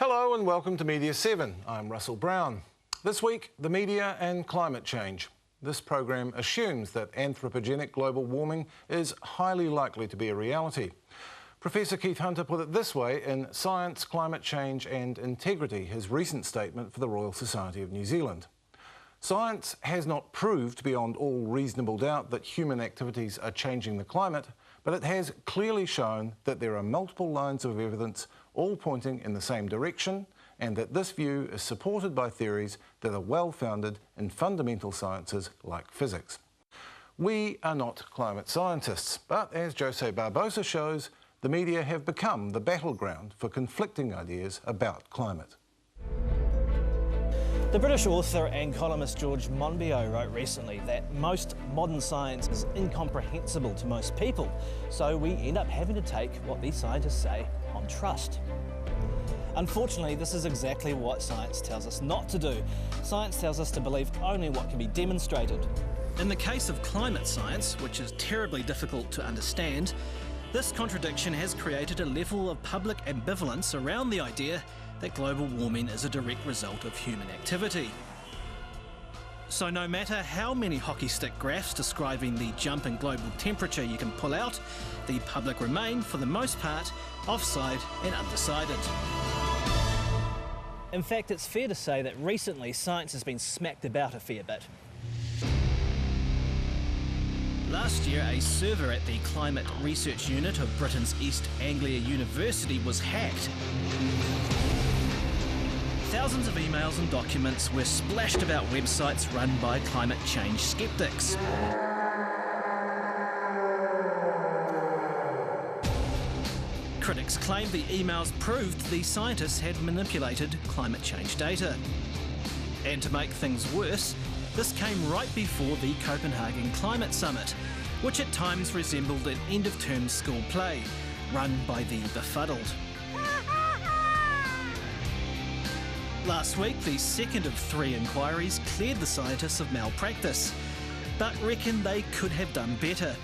Hello and welcome to Media 7. I'm Russell Brown. This week, the media and climate change. This program assumes that anthropogenic global warming is highly likely to be a reality. Professor Keith Hunter put it this way in Science, Climate Change and Integrity, his recent statement for the Royal Society of New Zealand. Science has not proved beyond all reasonable doubt that human activities are changing the climate, but it has clearly shown that there are multiple lines of evidence all pointing in the same direction, and that this view is supported by theories that are well-founded in fundamental sciences like physics. We are not climate scientists, but as Jose Barbosa shows, the media have become the battleground for conflicting ideas about climate. The British author and columnist George Monbiot wrote recently that most modern science is incomprehensible to most people, so we end up having to take what these scientists say on trust. Unfortunately, this is exactly what science tells us not to do. Science tells us to believe only what can be demonstrated. In the case of climate science, which is terribly difficult to understand, this contradiction has created a level of public ambivalence around the idea that global warming is a direct result of human activity. So no matter how many hockey stick graphs describing the jump in global temperature you can pull out, the public remain, for the most part, offside and undecided. In fact, it's fair to say that recently science has been smacked about a fair bit. Last year, a server at the Climate Research Unit of Britain's East Anglia University was hacked. Thousands of emails and documents were splashed about websites run by climate change skeptics. Critics claim the emails proved the scientists had manipulated climate change data. And to make things worse, this came right before the Copenhagen Climate Summit, which at times resembled an end-of-term school play, run by the befuddled. Last week, the second of 3 inquiries cleared the scientists of malpractice, but reckon they could have done better.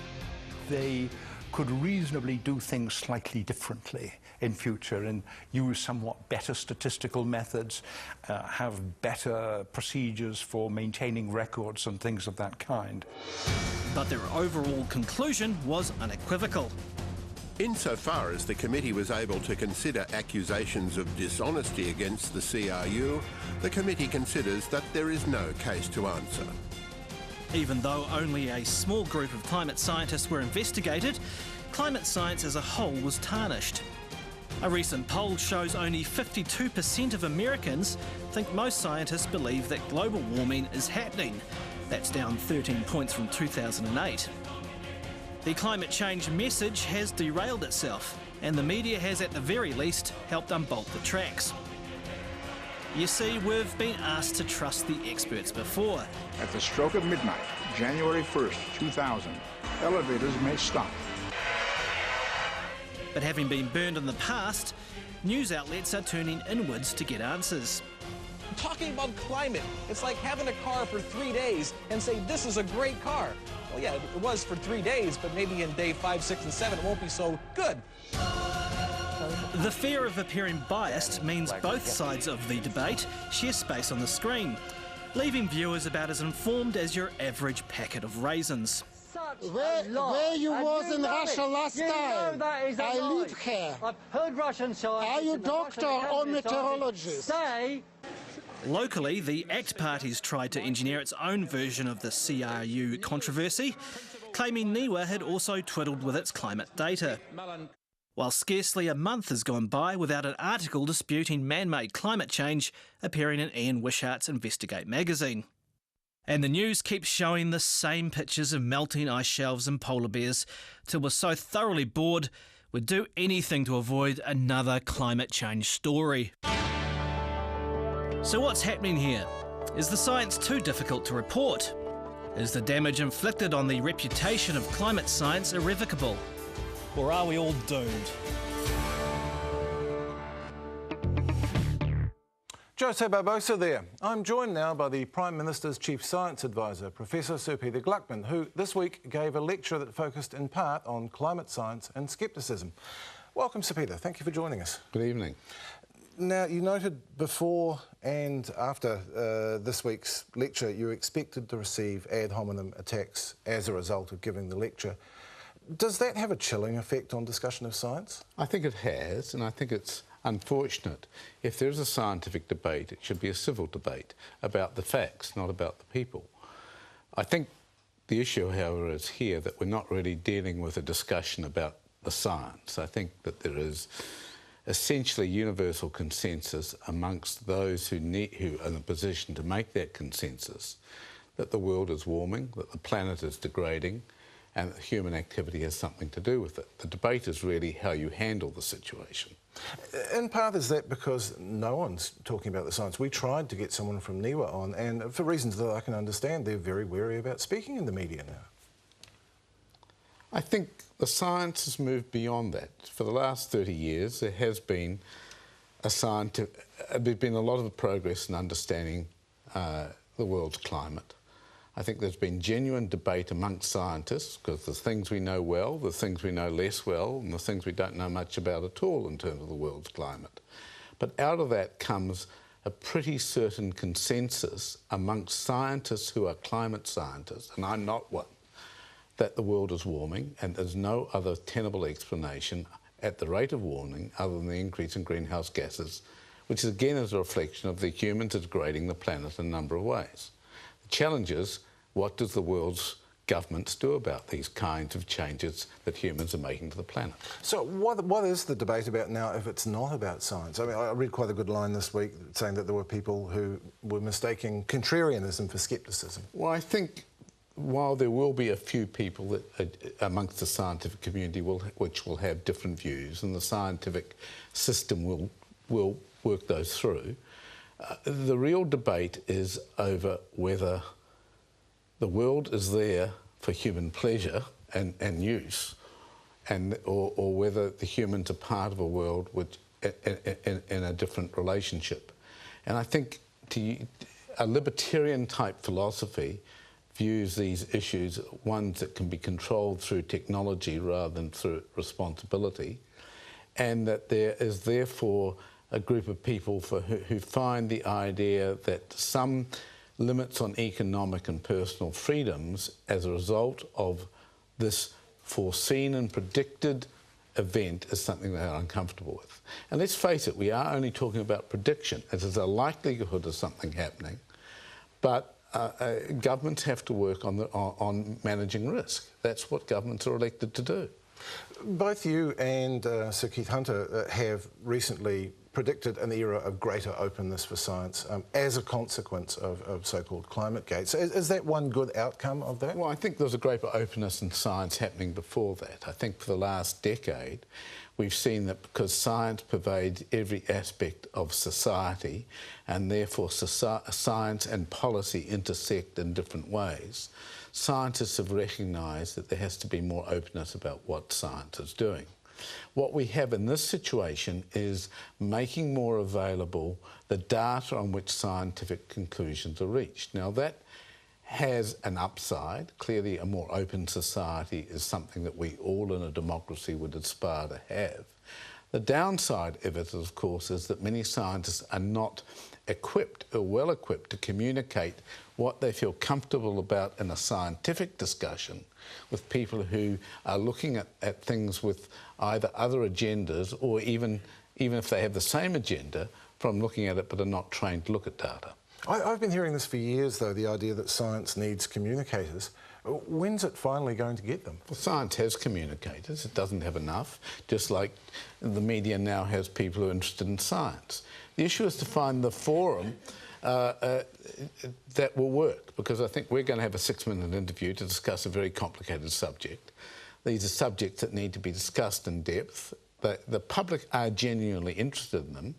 They could reasonably do things slightly differently in future and use somewhat better statistical methods, have better procedures for maintaining records and things of that kind. But their overall conclusion was unequivocal. Insofar as the committee was able to consider accusations of dishonesty against the CRU, the committee considers that there is no case to answer. Even though only a small group of climate scientists were investigated, climate science as a whole was tarnished. A recent poll shows only 52% of Americans think most scientists believe that global warming is happening. That's down 13 points from 2008. The climate change message has derailed itself, and the media has at the very least helped unbolt the tracks. You see, we've been asked to trust the experts before. At the stroke of midnight, January 1st, 2000, elevators may stop. But having been burned in the past, news outlets are turning inwards to get answers. Talking about climate, it's like having a car for 3 days and say, this is a great car. Well, yeah, it was for 3 days, but maybe in day 5, 6, and 7, it won't be so good. The fear of appearing biased means both sides of the debate share space on the screen, leaving viewers about as informed as your average packet of raisins. Where you was in Russia last time? I live here. I've heard Russian scientists. Are you doctor or meteorologist? Say. Locally, the ACT parties tried to engineer its own version of the CRU controversy, claiming NIWA had also twiddled with its climate data. While scarcely a month has gone by without an article disputing man-made climate change appearing in Ian Wishart's Investigate magazine. And the news keeps showing the same pictures of melting ice shelves and polar bears till we're so thoroughly bored we'd do anything to avoid another climate change story. So what's happening here? Is the science too difficult to report? Is the damage inflicted on the reputation of climate science irrevocable? Or are we all doomed? Jose Barbosa there. I'm joined now by the Prime Minister's Chief Science Advisor, Professor Sir Peter Gluckman, who this week gave a lecture that focused in part on climate science and scepticism. Welcome, Sir Peter. Thank you for joining us. Good evening. Now, you noted before and after this week's lecture, you expected to receive ad hominem attacks as a result of giving the lecture. Does that have a chilling effect on discussion of science? I think it has, and I think it's unfortunate. If there's a scientific debate, it should be a civil debate about the facts, not about the people. I think the issue, however, is here that we're not really dealing with a discussion about the science. I think that there is essentially universal consensus amongst those who are in a position to make that consensus that the world is warming, that the planet is degrading, and that human activity has something to do with it. The debate is really how you handle the situation. In part, is that because no one's talking about the science? We tried to get someone from NIWA on, and for reasons that I can understand, they're very wary about speaking in the media now. I think the science has moved beyond that. For the last 30 years, there has been there's been a lot of progress in understanding the world's climate. I think there's been genuine debate amongst scientists, because there's things we know well, there's things we know less well, and there's things we don't know much about at all in terms of the world's climate. But out of that comes a pretty certain consensus amongst scientists who are climate scientists, and I'm not one, that the world is warming, and there's no other tenable explanation at the rate of warming other than the increase in greenhouse gases, which again is a reflection of the humans degrading the planet in a number of ways. The challenge is, what does the world's governments do about these kinds of changes that humans are making to the planet? So what is the debate about now if it's not about science? I mean, I read quite a good line this week saying that there were people who were mistaking contrarianism for scepticism. Well, I think while there will be a few people that, amongst the scientific community which will have different views, and the scientific system will work those through, the real debate is over whether the world is there for human pleasure and use, or whether the humans are part of a world which, in a different relationship. And I think a libertarian-type philosophy views these issues, ones that can be controlled through technology rather than through responsibility, and that there is therefore a group of people who find the idea that some limits on economic and personal freedoms as a result of this foreseen and predicted event is something they are uncomfortable with. And let's face it, we are only talking about prediction. There's a likelihood of something happening, but governments have to work on managing risk. That's what governments are elected to do. Both you and Sir Keith Hunter have recently predicted an era of greater openness for science as a consequence of so-called climate gates. Is that one good outcome of that? Well, I think there's a greater openness in science happening before that. I think for the last decade, we've seen that because science pervades every aspect of society, and therefore science and policy intersect in different ways, scientists have recognised that there has to be more openness about what science is doing. What we have in this situation is making more available the data on which scientific conclusions are reached. Now, that has an upside. Clearly, a more open society is something that we all in a democracy would aspire to have. The downside of it, of course, is that many scientists are not equipped or well equipped to communicate what they feel comfortable about in a scientific discussion with people who are looking at things with either other agendas, or even if they have the same agenda, from looking at it but are not trained to look at data. I've been hearing this for years, though, the idea that science needs communicators. When's it finally going to get them? Well, science has communicators. It doesn't have enough, just like the media now has people who are interested in science. The issue is to find the forum that will work, because I think we're going to have a 6-minute interview to discuss a very complicated subject. These are subjects that need to be discussed in depth. The public are genuinely interested in them.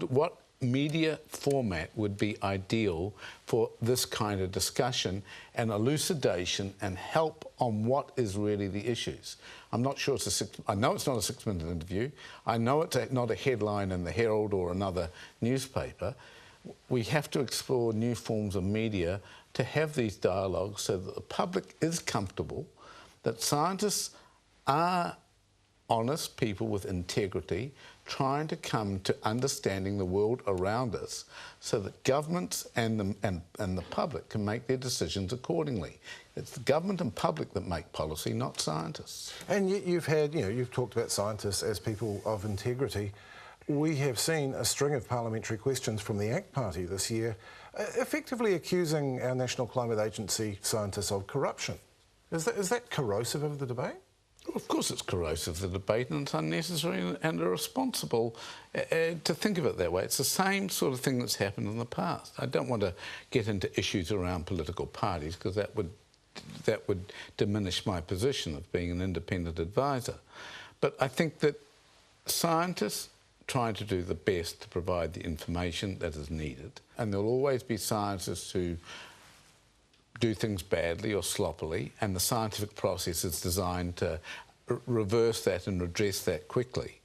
What media format would be ideal for this kind of discussion and elucidation and help on what is really the issues? I'm not sure I know it's not a 6-minute interview. I know it's not a headline in the Herald or another newspaper. We have to explore new forms of media to have these dialogues so that the public is comfortable that scientists are honest people with integrity, trying to come to understanding the world around us so that governments and the public can make their decisions accordingly. It's the government and public that make policy, not scientists. And you've talked about scientists as people of integrity. We have seen a string of parliamentary questions from the ACT Party this year, effectively accusing our National Climate Agency scientists of corruption. Is that corrosive of the debate? Well, of course it's corrosive of the debate, and it's unnecessary and irresponsible to think of it that way. It's the same sort of thing that's happened in the past. I don't want to get into issues around political parties because that would diminish my position of being an independent advisor. But I think that scientists trying to do the best to provide the information that is needed, and there'll always be scientists who do things badly or sloppily, and the scientific process is designed to reverse that and redress that quickly.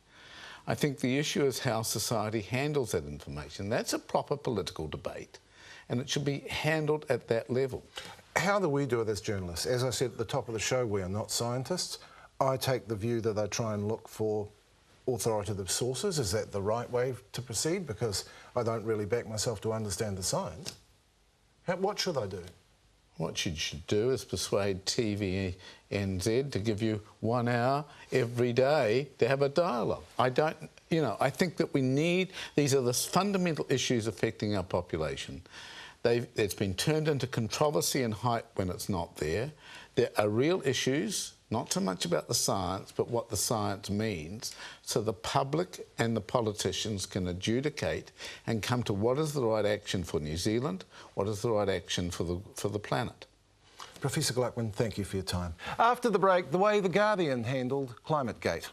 I think the issue is how society handles that information. That's a proper political debate, and it should be handled at that level. How do we do it as journalists? As I said at the top of the show, we are not scientists. I take the view that I try and look for authoritative sources. Is that the right way to proceed? Because I don't really back myself to understand the science. What should I do? What you should do is persuade TVNZ to give you 1 hour every day to have a dialogue. I think that we need... These are the fundamental issues affecting our population. It's been turned into controversy and hype when it's not there. There are real issues, not so much about the science, but what the science means, so the public and the politicians can adjudicate and come to what is the right action for New Zealand, what is the right action for the planet. Professor Gluckman, thank you for your time. After the break, the way The Guardian handled ClimateGate.